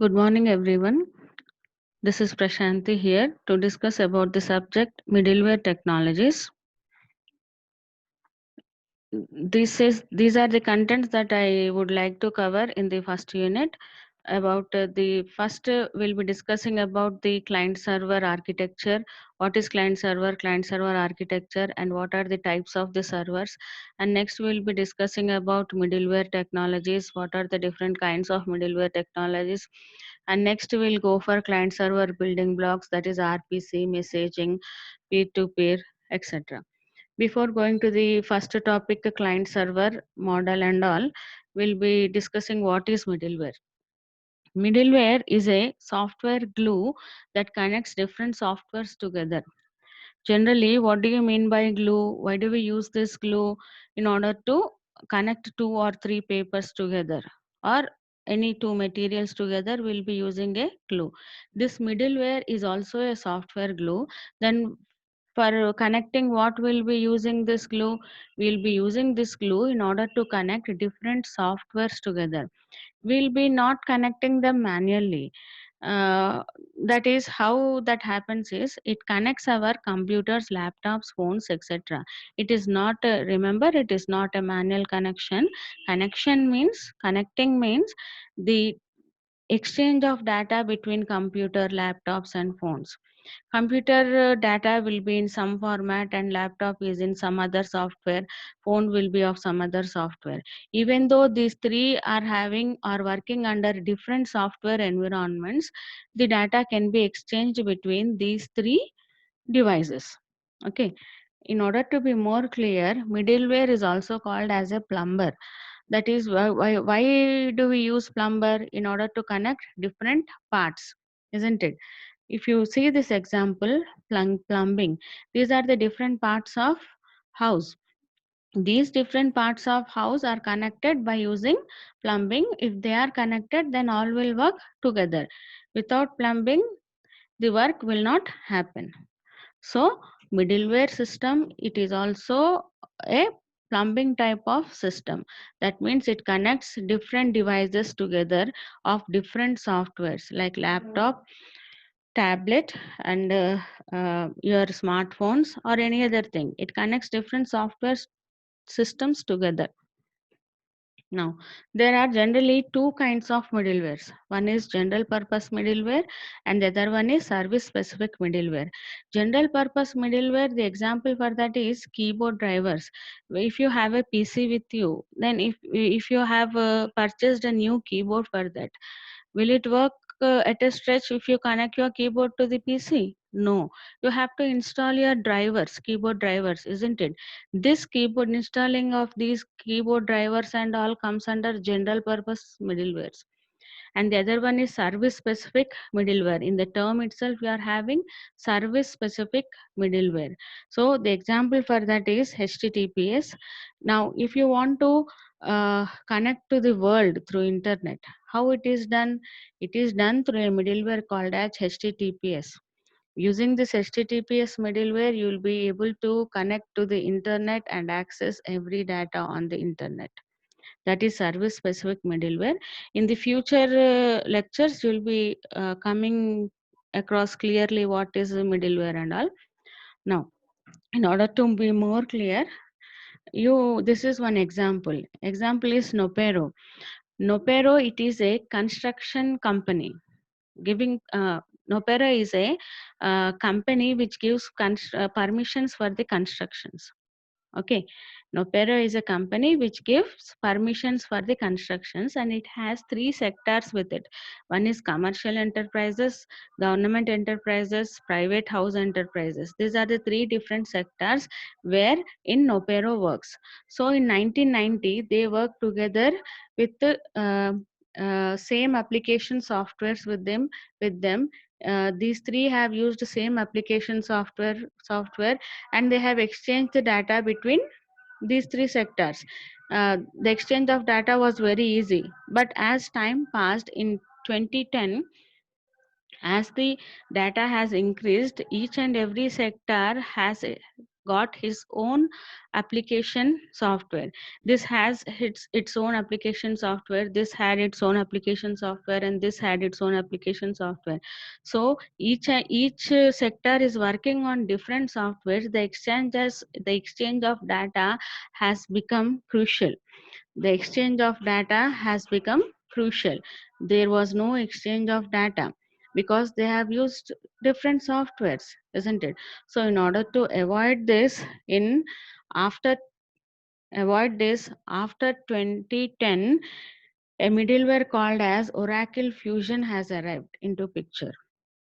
Good morning, everyone. This is Prashanti here to discuss about the subject middleware technologies. These are the contents that I would like to cover in the first unit. About the first, we'll be discussing about the client server architecture. What is client server architecture, and what are the types of the servers? And next, we'll be discussing about middleware technologies. What are the different kinds of middleware technologies? And next, we'll go for client server building blocks, that is RPC, messaging, peer to peer, etc. Before going to the first topic, the client server model and all, we'll be discussing what is middleware. Middleware is a software glue that connects different softwares together. Generally, what do you mean by glue? Why do we use this glue? In order to connect two or three papers together, or any two materials together, we'll be using a glue. This middleware is also a software glue. Then for connecting, what we'll be using this glue? We'll be using this glue in order to connect different softwares together. We'll be not connecting them manually. uh, that is how that happens is it connects our computers, laptops, phones, etc. It is not remember, it is not a manual connection. Connecting means the exchange of data between computer, laptops and phones. Computer data will be in some format and laptop is in some other software, phone will be of some other software. Even though these three are working under different software environments, the data can be exchanged between these three devices. Okay. In order to be more clear, middleware is also called as a plumber. That is why do we use plumber? In order to connect different parts, isn't it? If you see this example, plumbing, these are the different parts of house. These different parts of house are connected by using plumbing. If they are connected, then all will work together. Without plumbing, the work will not happen. So middleware system, it is also a plumbing type of system. That means it connects different devices together of different softwares like laptop, tablet and your smartphones or any other thing. It connects different software systems together. Now, there are generally two kinds of middlewares. One is general purpose middleware and the other one is service specific middleware. General purpose middleware, the example for that is keyboard drivers. If you have a PC with you, then if you have purchased a new keyboard for that, will it work at a stretch if you connect your keyboard to the PC? No. You have to install your drivers, keyboard drivers, isn't it? This keyboard installing of these keyboard drivers and all comes under general purpose middlewares. And the other one is service specific middleware. In the term itself, we are having service specific middleware. So the example for that is HTTPS. Now, if you want to connect to the world through internet, how it is done? It is done through a middleware called as HTTPS. Using this HTTPS middleware, you will be able to connect to the internet and access every data on the internet. That is service specific middleware. In the future lectures, you will be coming across clearly what is the middleware and all. Now, in order to be more clear, this is one example. Example is Nopero. Nopero, it is a construction company giving Nopera is a company which gives permissions for the constructions. Okay, Nopera is a company which gives permissions for the constructions and it has three sectors with it. One is commercial enterprises, government enterprises, private house enterprises. These are the three different sectors where in Nopero works. So in 1990, they worked together with the same application softwares with them. These three have used the same application software and they have exchanged the data between these three sectors. The exchange of data was very easy, but as time passed in 2010, as the data has increased, each and every sector has got his own application software. This has its own application software, this had its own application software, and this had its own application software. So each sector is working on different softwares. The exchange of data has become crucial. The exchange of data has become crucial. There was no exchange of data because they have used different softwares, isn't it? So in order to in after avoid this, after 2010, a middleware called as Oracle Fusion has arrived into picture.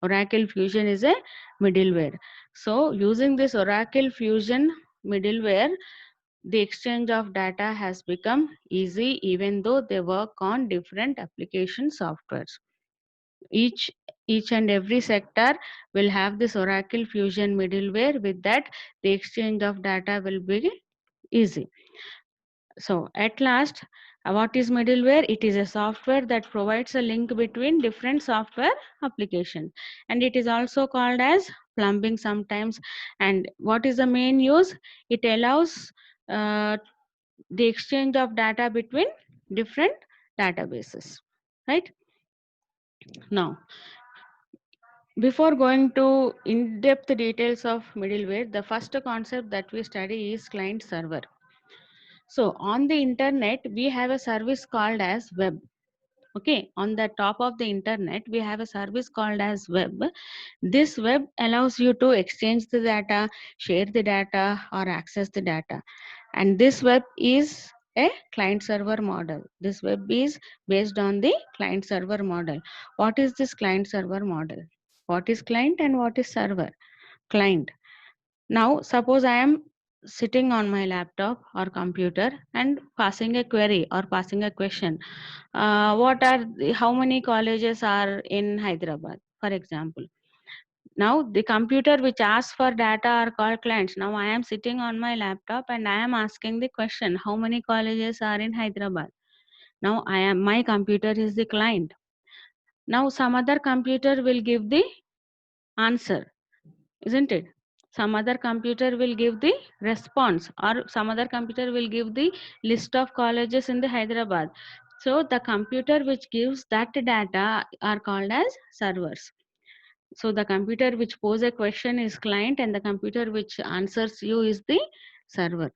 Oracle Fusion is a middleware. So using this Oracle Fusion middleware, the exchange of data has become easy even though they work on different application softwares. Each each and every sector will have this Oracle Fusion middleware. With that, the exchange of data will be easy. So at last, what is middleware? It is a software that provides a link between different software applications, and it is also called as plumbing sometimes. And what is the main use? It allows uh, the exchange of data between different databases, right? Now, before going to in-depth details of middleware, the first concept that we study is client server. So on the internet, we have a service called as web. Okay, on the top of the internet, we have a service called as web. This web allows you to exchange the data, share the data, or access the data. And this web is a client server model. This web is based on the client server model. What is this client server model? What is client and what is server? Client. Now, suppose I am sitting on my laptop or computer and passing a query or passing a question. How many colleges are in Hyderabad, for example? Now, the computer which asks for data are called clients. Now, I am sitting on my laptop and I am asking the question, how many colleges are in Hyderabad? Now, my computer is the client. Now, some other computer will give the answer, isn't it? Some other computer will give the response, or some other computer will give the list of colleges in the Hyderabad. So the computer which gives that data are called as servers. So the computer which pose a question is client, and the computer which answers you is the server.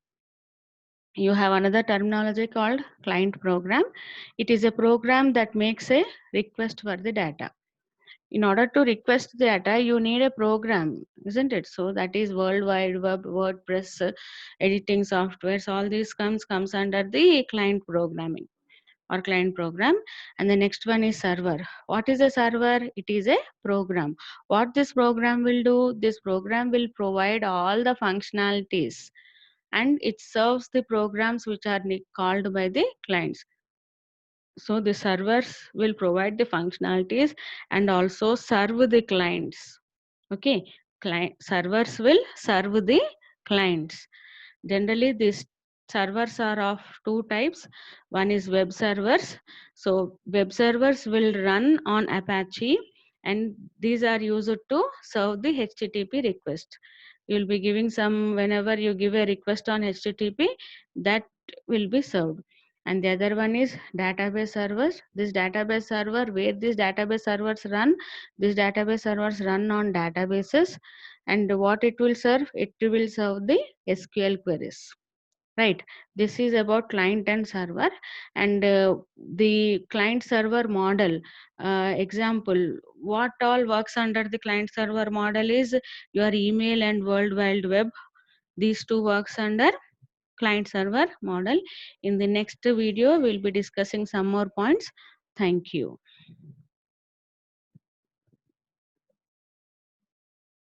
You have another terminology called client program. It is a program that makes a request for the data. In order to request data, you need a program, isn't it? So that is World Wide Web, WordPress, editing softwares, all these comes under the client programming or client program. And the next one is server. What is a server? It is a program. What this program will do? This program will provide all the functionalities, and it serves the programs which are called by the clients. So the servers will provide the functionalities and also serve the clients. Okay, client servers will serve the clients. Generally, these servers are of two types. One is web servers. So web servers will run on Apache, and these are used to serve the HTTP request. You'll be giving some, whenever you give a request on HTTP, that will be served. And the other one is database servers. This database server, where these database servers run, these database servers run on databases, and what it will serve? It will serve the SQL queries. Right. This is about client and server, and the client server model. Example, what all works under the client server model is your email and World Wide Web. These two works under client server model. In the next video, we'll be discussing some more points. Thank you.